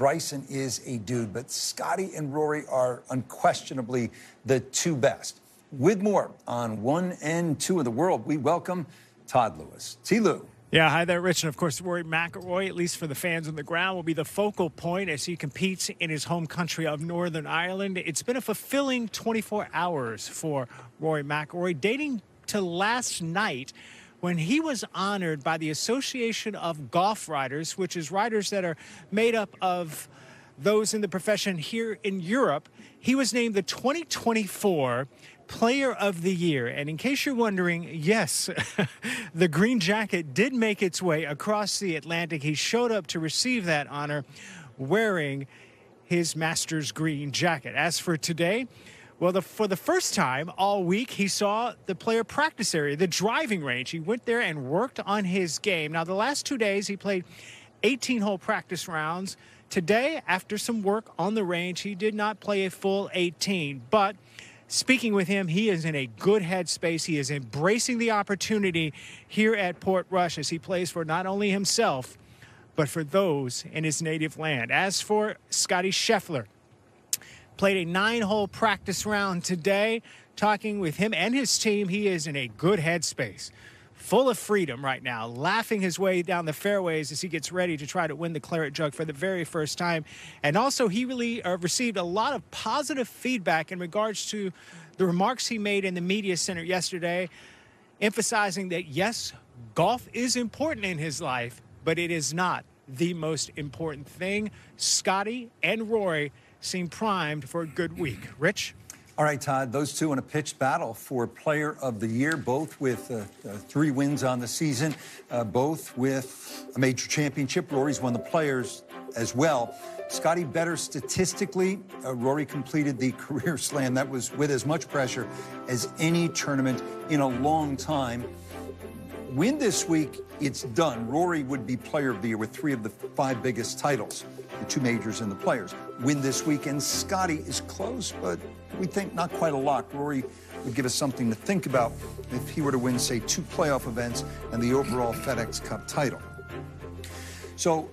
Bryson is a dude, but Scottie and Rory are unquestionably the two best. With more on 1 and 2 of the world, we welcome Todd Lewis. T-Lou. Yeah, hi there, Rich. And, of course, Rory McIlroy, at least for the fans on the ground, will be the focal point as he competes in his home country of Northern Ireland. It's been a fulfilling 24 hours for Rory McIlroy, dating to last night when he was honored by the Association of Golf Writers, which is writers that are made up of those in the profession here in Europe. He was named the 2024 Player of the Year. And in case you're wondering, yes, the green jacket did make its way across the Atlantic. He showed up to receive that honor wearing his Masters green jacket. As for today, well, for the first time all week, he saw the player practice area, the driving range. He went there and worked on his game. Now, the last 2 days, he played 18-hole practice rounds. Today, after some work on the range, he did not play a full 18. But speaking with him, he is in a good headspace. He is embracing the opportunity here at Portrush as he plays for not only himself, but for those in his native land. As for Scottie Scheffler, played a 9-hole practice round today. Talking with him and his team, he is in a good headspace, full of freedom right now, laughing his way down the fairways as he gets ready to try to win the Claret Jug for the very first time. And also, he really received a lot of positive feedback in regards to the remarks he made in the media center yesterday, emphasizing that, yes, golf is important in his life, but it is not the most important thing. Scottie and Rory seem primed for a good week. Rich? All right, Todd, those two in a pitched battle for Player of the Year, both with 3 wins on the season, both with a major championship. Rory's won the Players as well. Scottie better statistically. Rory completed the career slam. That was with as much pressure as any tournament in a long time. Win this week, it's done. Rory would be Player of the Year with 3 of the 5 biggest titles, the 2 majors and the Players. Win this week, and Scottie is close, but we think not quite a lock. Rory would give us something to think about if he were to win, say, 2 playoff events and the overall FedEx Cup title. So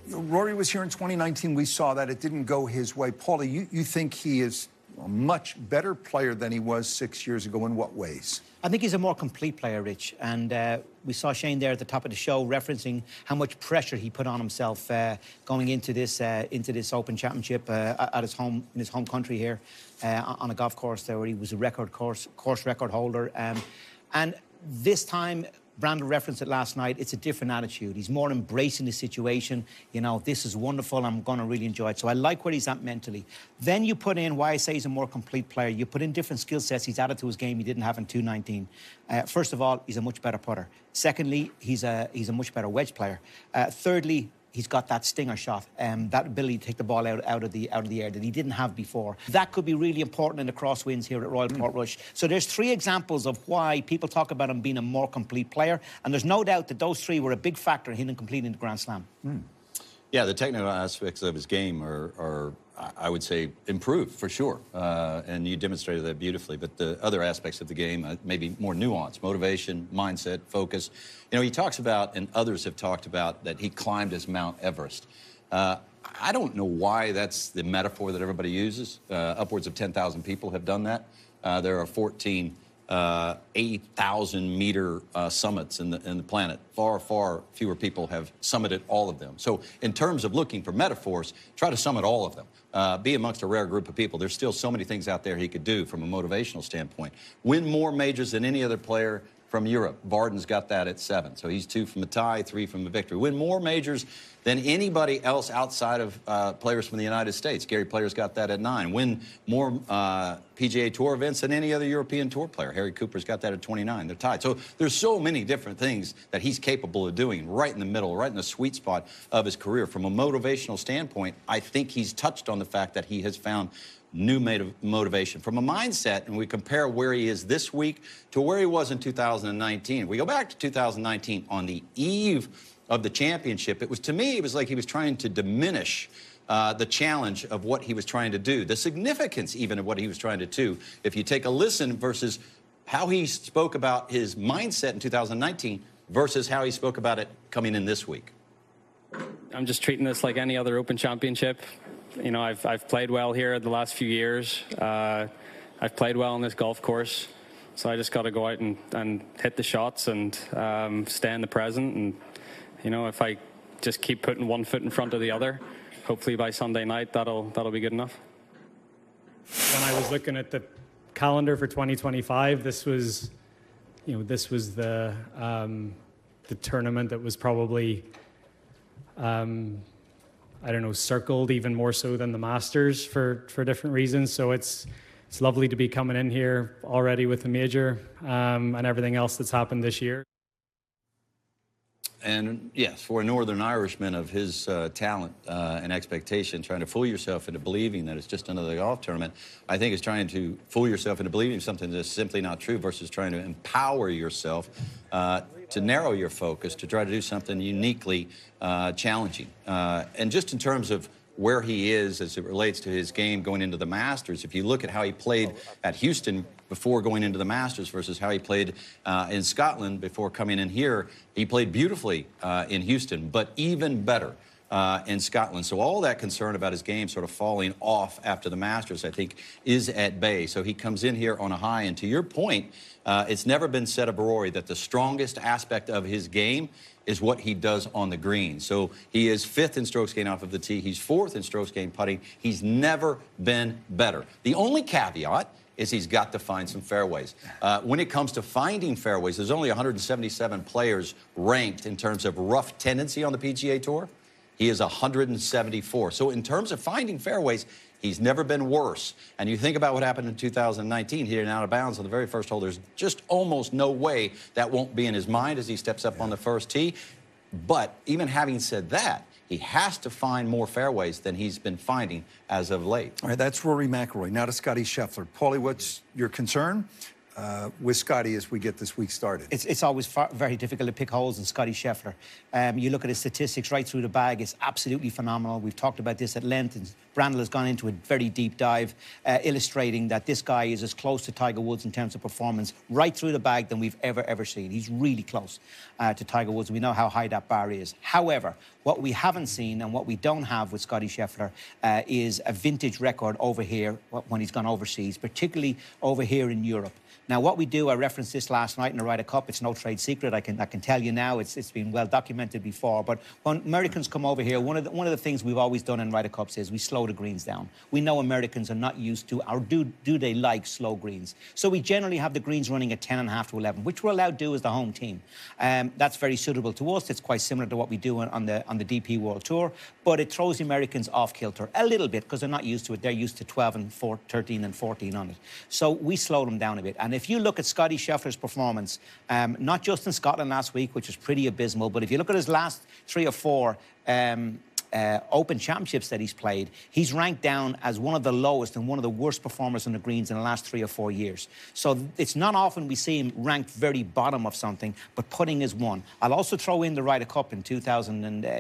Rory was here in 2019. We saw that. It didn't go his way. Paulie, you think he is a much better player than he was 6 years ago. In what ways? I think he's a more complete player, Rich. And we saw Shane there at the top of the show referencing how much pressure he put on himself going into this Open Championship at his home, in his home country here on a golf course there where he was a course record holder. And this time, Brandon referenced it last night, it's a different attitude. He's more embracing the situation. You know, this is wonderful. I'm going to really enjoy it. So I like where he's at mentally. Then you put in why I say he's a more complete player. You put in different skill sets he's added to his game he didn't have in 2019. First of all, he's a much better putter. Secondly, he's a much better wedge player. Thirdly, he's got that stinger shot, that ability to take the ball out of the air that he didn't have before. That could be really important in the crosswinds here at Royal Portrush. So there's 3 examples of why people talk about him being a more complete player, and there's no doubt that those 3 were a big factor in him completing the Grand Slam. Yeah, the technical aspects of his game are I would say, improved for sure. And you demonstrated that beautifully. But the other aspects of the game, maybe more nuanced, motivation, mindset, focus. You know, he talks about, and others have talked about, that he climbed his Mount Everest. I don't know why that's the metaphor that everybody uses. Upwards of 10,000 people have done that. There are 14 8,000-meter summits in the planet. Far, far fewer people have summited all of them. So in terms of looking for metaphors, try to summit all of them. Be amongst a rare group of people. There's still so many things out there he could do from a motivational standpoint. Win more majors than any other player from Europe. Varden's got that at 7. So he's 2 from a tie, 3 from a victory. Win more majors than anybody else outside of players from the United States. Gary Player's got that at 9. Win more PGA Tour events than any other European Tour player. Harry Cooper's got that at 29. They're tied. So there's so many different things that he's capable of doing right in the middle, right in the sweet spot of his career. From a motivational standpoint, I think he's touched on the fact that he has found new motivation. From a mindset, and we compare where he is this week to where he was in 2019. If we go back to 2019 on the eve of the championship, it was, to me, it was like he was trying to diminish the challenge of what he was trying to do, the significance even of what he was trying to do. If you take a listen versus how he spoke about his mindset in 2019 versus how he spoke about it coming in this week. I'm just treating this like any other Open Championship. You know, I've played well here the last few years. I've played well on this golf course. So I just got to go out and hit the shots and stay in the present. And, you know, if I just keep putting one foot in front of the other, hopefully by Sunday night, that'll be good enough. When I was looking at the calendar for 2025, this was the tournament that was probably, I don't know, circled even more so than the Masters for different reasons. So it's lovely to be coming in here already with the major and everything else that's happened this year. And yes, for a Northern Irishman of his talent and expectation, trying to fool yourself into believing that it's just another golf tournament, I think is trying to fool yourself into believing something that's simply not true versus trying to empower yourself to narrow your focus, to try to do something uniquely challenging. And just in terms of where he is as it relates to his game going into the Masters, if you look at how he played at Houston before going into the Masters versus how he played in Scotland before coming in here, he played beautifully in Houston, but even better in Scotland. So all that concern about his game sort of falling off after the Masters, I think, is at bay. So he comes in here on a high. And to your point, it's never been said of Rory that the strongest aspect of his game is what he does on the green. So he is 5th in strokes gained off of the tee. He's 4th in strokes gained putting. He's never been better. The only caveat is he's got to find some fairways. When it comes to finding fairways, there's only 177 players ranked in terms of rough tendency on the PGA Tour. He is 174. So in terms of finding fairways, he's never been worse. And you think about what happened in 2019, he hit an out of bounds on the very first hole. There's just almost no way that won't be in his mind as he steps up on the first tee. But even having said that, he has to find more fairways than he's been finding as of late. All right, that's Rory McIlroy. Now to Scottie Scheffler. Paulie, what's your concern with Scottie as we get this week started? It's always very difficult to pick holes in Scottie Scheffler. You look at his statistics right through the bag, it's absolutely phenomenal. We've talked about this at length, and Brandel has gone into a very deep dive, illustrating that this guy is as close to Tiger Woods in terms of performance right through the bag than we've ever seen. He's really close to Tiger Woods. We know how high that bar is. However, what we haven't seen and what we don't have with Scottie Scheffler is a vintage record over here when he's gone overseas, particularly over here in Europe. Now, what we do, I referenced this last night in the Ryder Cup. It's no trade secret. I can tell you now. It's been well documented before. But when Americans come over here, one of the things we've always done in Ryder Cups is we slow the greens down. We know Americans are not used to, or do they like slow greens? So we generally have the greens running at 10.5 to 11, which we're allowed to do as the home team. That's very suitable to us. It's quite similar to what we do on the DP World Tour. But it throws the Americans off kilter a little bit because they're not used to it. They're used to 12 and 13 and 14 on it. So we slow them down a bit. And if you look at Scottie Scheffler's performance, not just in Scotland last week, which was pretty abysmal, but if you look at his last 3 or 4 Open Championships that he's played, he's ranked down as one of the lowest and one of the worst performers on the greens in the last 3 or 4 years. So it's not often we see him ranked very bottom of something, but putting is one. I'll also throw in the Ryder Cup in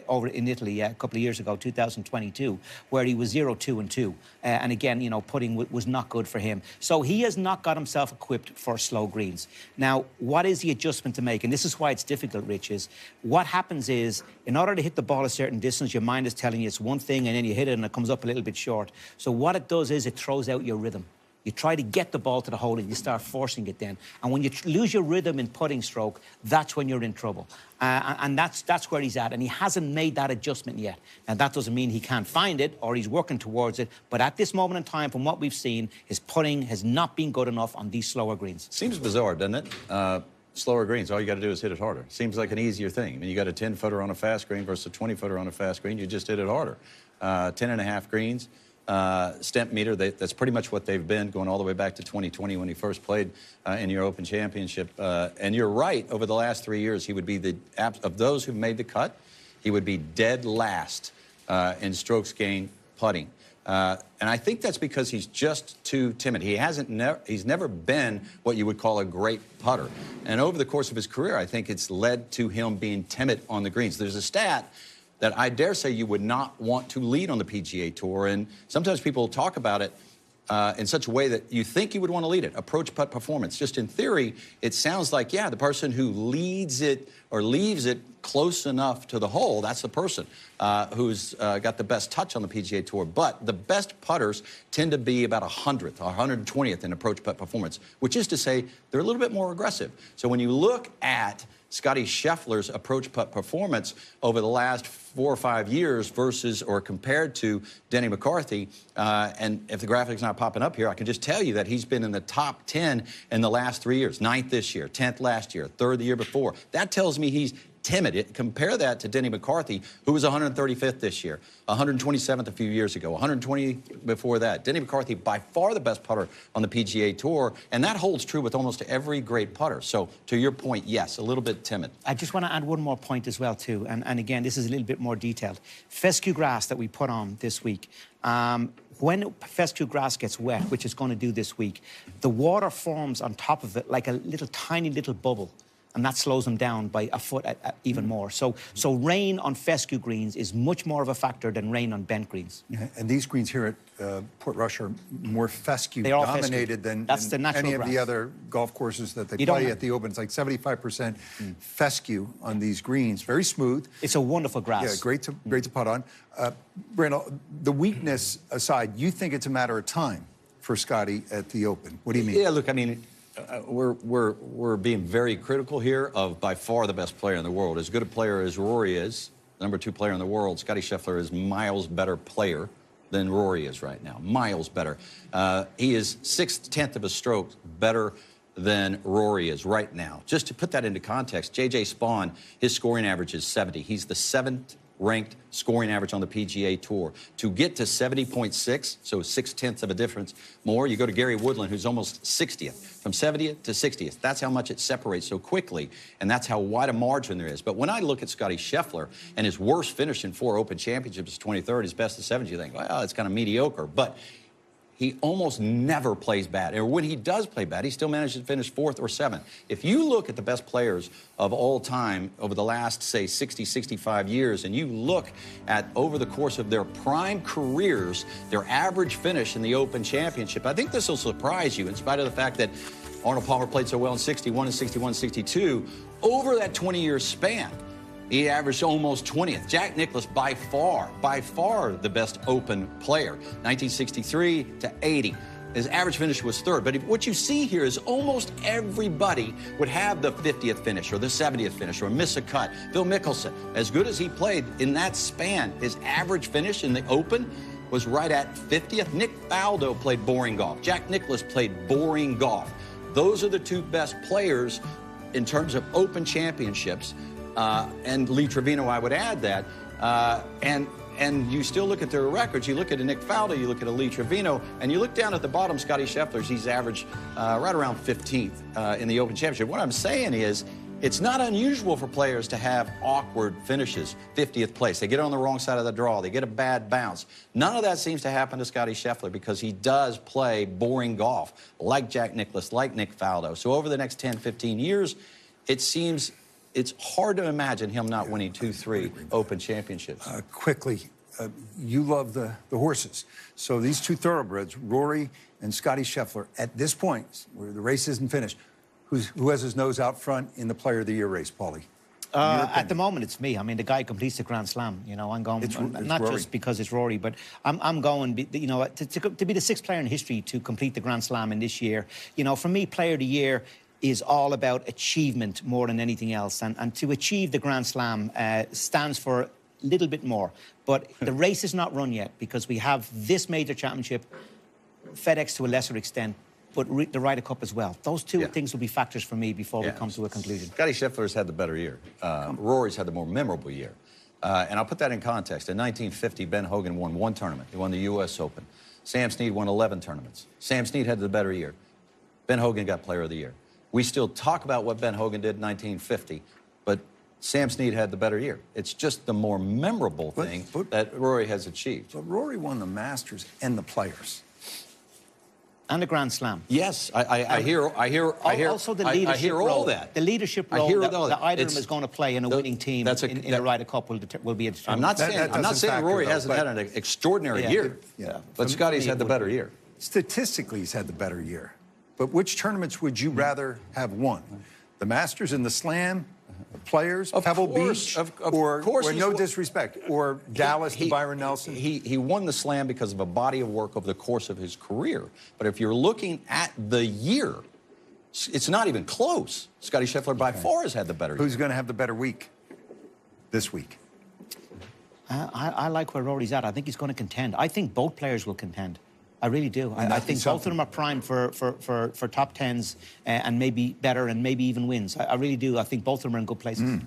over in Italy a couple of years ago, 2022, where he was 0-2-2. And again, you know, putting was not good for him. So he has not got himself equipped for slow greens. Now, what is the adjustment to make? And this is why it's difficult, Rich, is what happens is, in order to hit the ball a certain distance, your mind is telling you it's one thing, and then you hit it and it comes up a little bit short. So what it does is it throws out your rhythm. You try to get the ball to the hole and you start forcing it then. And when you lose your rhythm in putting stroke, that's when you're in trouble. And that's where he's at. And he hasn't made that adjustment yet. Now, that doesn't mean he can't find it or he's working towards it. But at this moment in time, from what we've seen, his putting has not been good enough on these slower greens. Seems bizarre, doesn't it? Slower greens, all you got to do is hit it harder. Seems like an easier thing. I mean, you got a 10-footer on a fast green versus a 20-footer on a fast green. You just hit it harder. 10.5 greens. Stemp meter, that's pretty much what they've been going all the way back to 2020 when he first played in your Open Championship. And you're right, over the last 3 years, he would be of those who made the cut, he would be dead last in strokes gained putting. And I think that's because he's just too timid. He's never been what you would call a great putter. And over the course of his career, I think it's led to him being timid on the greens. There's a stat that I dare say you would not want to lead on the PGA Tour. And sometimes people talk about it. in such a way that you think you would want to lead it. Approach putt performance. Just in theory, it sounds like, yeah, the person who leads it or leaves it close enough to the hole, that's the person who's got the best touch on the PGA Tour. But the best putters tend to be about 100th or 120th in approach putt performance, which is to say they're a little bit more aggressive. So when you look at Scottie Scheffler's approach putt performance over the last 4 or 5 years versus or compared to Denny McCarthy, and if the graphic's not popping up here, I can just tell you that he's been in the top 10 in the last 3 years. 9th this year, 10th last year, 3rd the year before. That tells me he's timid. Compare that to Denny McCarthy, who was 135th this year, 127th a few years ago, 120 before that. Denny McCarthy, by far the best putter on the PGA Tour, and that holds true with almost every great putter. So, to your point, yes, a little bit timid. I just want to add one more point as well, too, and again, this is a little bit more detailed. Fescue grass that we put on this week, when fescue grass gets wet, which it's going to do this week, the water forms on top of it like a tiny little bubble. And that slows them down by a foot even more. So rain on fescue greens is much more of a factor than rain on bent greens. Yeah, and these greens here at Portrush are more fescue dominated than any of the other golf courses that they play at the Open. It's like 75% fescue on these greens. Very smooth. It's a wonderful grass. Yeah, great to putt on. Brandon, the weakness aside, you think it's a matter of time for Scottie at the Open? What do you mean? Yeah, look, I mean, we're being very critical here of by far the best player in the world. As good a player as Rory is, number 2 player in the world, Scottie Scheffler is miles better player than Rory is right now. Miles better. He is 6/10 of a stroke better than Rory is right now. Just to put that into context, J.J. Spawn, his scoring average is 70. He's the 7th ranked scoring average on the PGA Tour. To get to 70.6, so 6/10 of a difference more, you go to Gary Woodland, who's almost 60th. From 70th to 60th. That's how much it separates so quickly, and that's how wide a margin there is. But when I look at Scottie Scheffler and his worst finish in 4 Open Championships is 23rd, his best is 70th, you think, well, it's kind of mediocre. But he almost never plays bad. And when he does play bad, he still manages to finish 4th or 7th. If you look at the best players of all time over the last, say, 60, 65 years, and you look at over the course of their prime careers, their average finish in the Open Championship, I think this will surprise you in spite of the fact that Arnold Palmer played so well in 61 and 61, 62. Over that 20-year span, he averaged almost 20th. Jack Nicklaus, by far the best Open player, 1963 to 80. His average finish was 3rd. But what you see here is almost everybody would have the 50th finish or the 70th finish or miss a cut. Phil Mickelson, as good as he played in that span, his average finish in the Open was right at 50th. Nick Faldo played boring golf. Jack Nicklaus played boring golf. Those are the 2 best players in terms of Open championships. And Lee Trevino, I would add that. And you still look at their records. You look at a Nick Faldo, you look at a Lee Trevino, and you look down at the bottom, Scottie Scheffler's, he's averaged right around 15th in the Open Championship. What I'm saying is, it's not unusual for players to have awkward finishes, 50th place. They get on the wrong side of the draw. They get a bad bounce. None of that seems to happen to Scottie Scheffler because he does play boring golf, like Jack Nicklaus, like Nick Faldo. So over the next 10, 15 years, it seems it's hard to imagine him not winning 2, 3 Open championships. Quickly, you love the horses. So these 2 thoroughbreds, Rory and Scottie Scheffler, at this point, where the race isn't finished, who has his nose out front in the Player of the Year race, Paulie? At the moment, it's me. I mean, the guy completes the Grand Slam. You know, I'm going, it's not Rory. Just because it's Rory, but I'm going, you know, to be the 6th player in history to complete the Grand Slam in this year. You know, for me, Player of the Year is all about achievement more than anything else. And to achieve the Grand Slam stands for a little bit more. But the race is not run yet because we have this major championship, FedEx to a lesser extent, but the Ryder Cup as well. Those 2 things will be factors for me before we come to a conclusion. Scottie Scheffler's had the better year. Rory's had the more memorable year. And I'll put that in context. In 1950, Ben Hogan won 1 tournament. He won the U.S. Open. Sam Snead won 11 tournaments. Sam Snead had the better year. Ben Hogan got Player of the Year. We still talk about what Ben Hogan did in 1950, but Sam Snead had the better year. It's just the more memorable thing that Rory has achieved. But Rory won the Masters and the Players. And the Grand Slam. Yes, I hear also the leadership I hear role. all that. The leadership role that either of them is going to play in a winning team in the Ryder Cup will be a determinant. I'm not saying Rory hasn't had an extraordinary year, but Scottie's had the better year. statistically he's had the better year. But which tournaments would you rather have won? The Masters and the Slam, the Players, Pebble Beach, or no disrespect, or Dallas to Byron Nelson? He won the Slam because of a body of work over the course of his career. But if you're looking at the year, it's not even close. Scottie Scheffler by far has had the better year. Who's going to have the better week this week? I like where Rory's at. I think he's going to contend. I think both players will contend. I really do. I think both of them are primed for top tens and maybe better and maybe even wins. I really do. I think both of them are in good places.